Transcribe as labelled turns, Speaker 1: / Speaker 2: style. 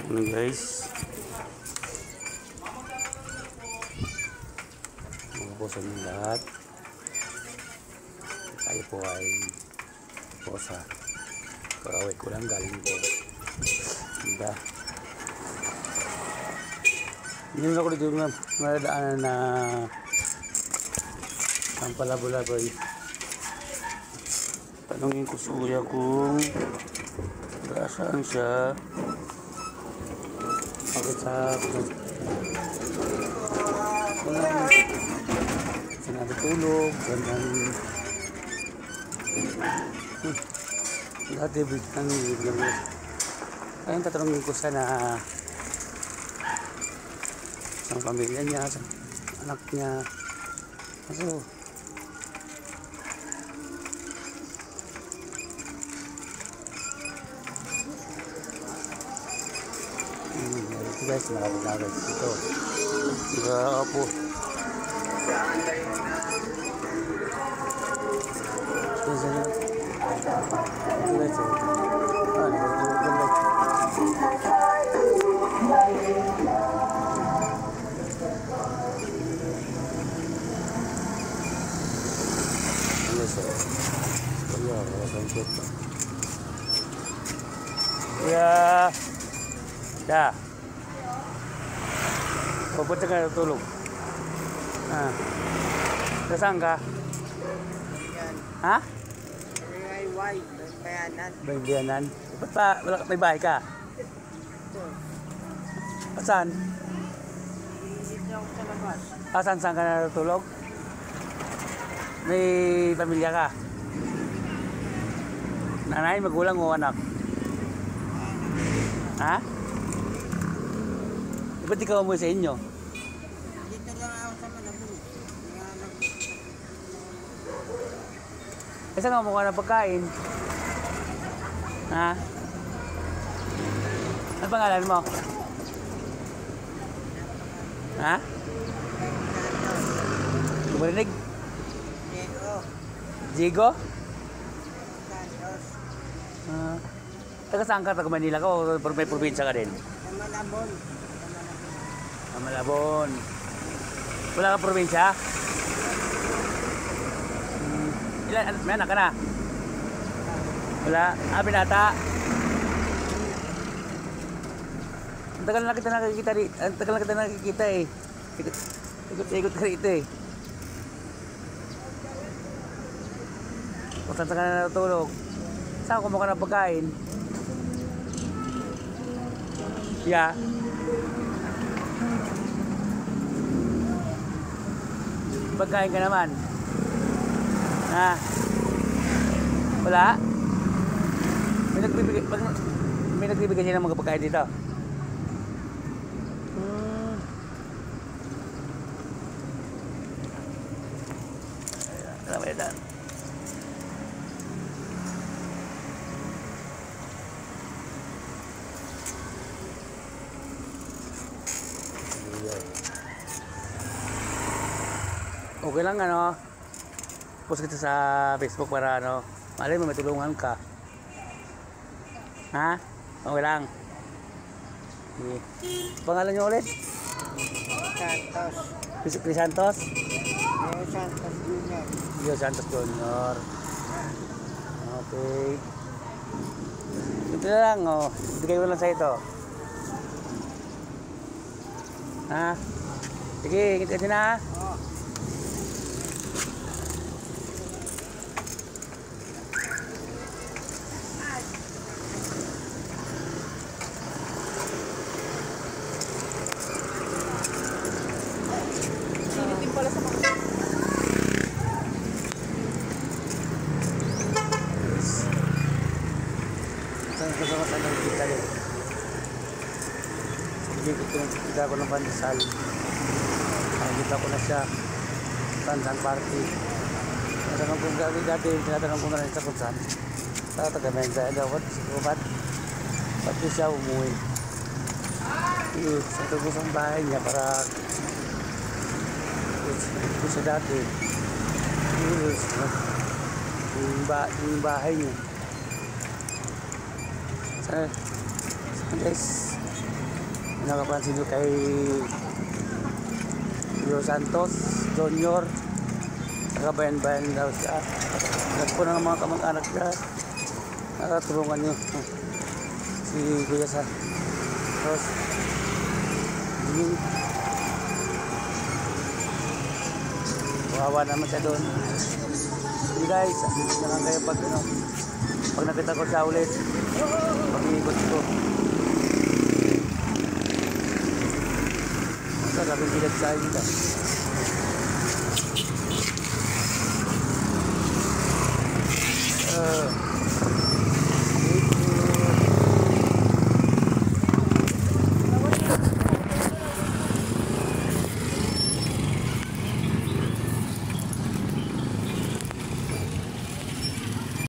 Speaker 1: Ano guys, mga po sa inyong lahat. Tayo po ay po sa Karaway ko lang galing po. Ganda. Hindi ako dito na maradaanan na ang palabo-laboy. Tanungin ko sa kuya kung saan siya. Bakit sa natutulog, saan dati biglang ayun, tatanungin ko sana sa pamilya niya, sa anak niya. So, guys, nakapaglagas ito. Diba po? Ya, dah. Pupunta ka na tulog. Nasaan ka? Ha? Bayanan. Ba't pa? May bahay ka? Saan? Saan ka na natulog? May pamilya ka? Nanay, magulang o anak? Ha? Ba't ikaw mo sa inyo?
Speaker 2: Dito lang ako sa Malabon.
Speaker 1: Saan ka mukha ng pagkain? Ha? Ano pangalan mo? Ha? Kumarinig? Diego? Taga saan ka? Taga Manila ka o may probinsya ka din?
Speaker 2: Sa Malabon.
Speaker 1: Malabon. Wala kang probinsya? Ilan? May anak ka na? Wala? Binata? Ang tagal na kita nakikita rin. Ang tagal na kita nakikita eh. Ikot ka rito eh. Kung saan ka na natulog? Saan kumaka ng pagkain? Yeah. Pagkain ka naman. Ha? Wala? May nagbibigay siya ng mga pagkain dito. Ayan. Okay lang ano, post kita sa Facebook para ano, malay mo matulungan ka. Ha? Okay lang. Okay. Pangalan niyo ulit?
Speaker 2: Santos.
Speaker 1: Santos?
Speaker 2: Santos Junior.
Speaker 1: Santos Junior. Okay. Ito na lang oh, bigay ko lang sa ito. Ha? Sige, kita din ha. Kasama-sama kita rin. Kita ko ng pandesal. Nakikita ko na siya. Saan party. Tinatanong ko dati, tinatanong ko na rin sa kung saan. Sa taga-men sa agawat. Ba't di siya umuwi? Sa tugos ang bahay niya para ito siya dati. Yung bahay niya. Guys, Nakapansin nyo kay Rio Santos Junior, nakabayan-bayan daw siya. Lahat po ng mga kamag-anak niya, nakatulungan nyo si Kuya Santos. Kawawa naman siya doon. Hindi guys, dito na lang kayo pag nakita ko siya ulit, pag-iikot ko. Maraming bilag sa akin.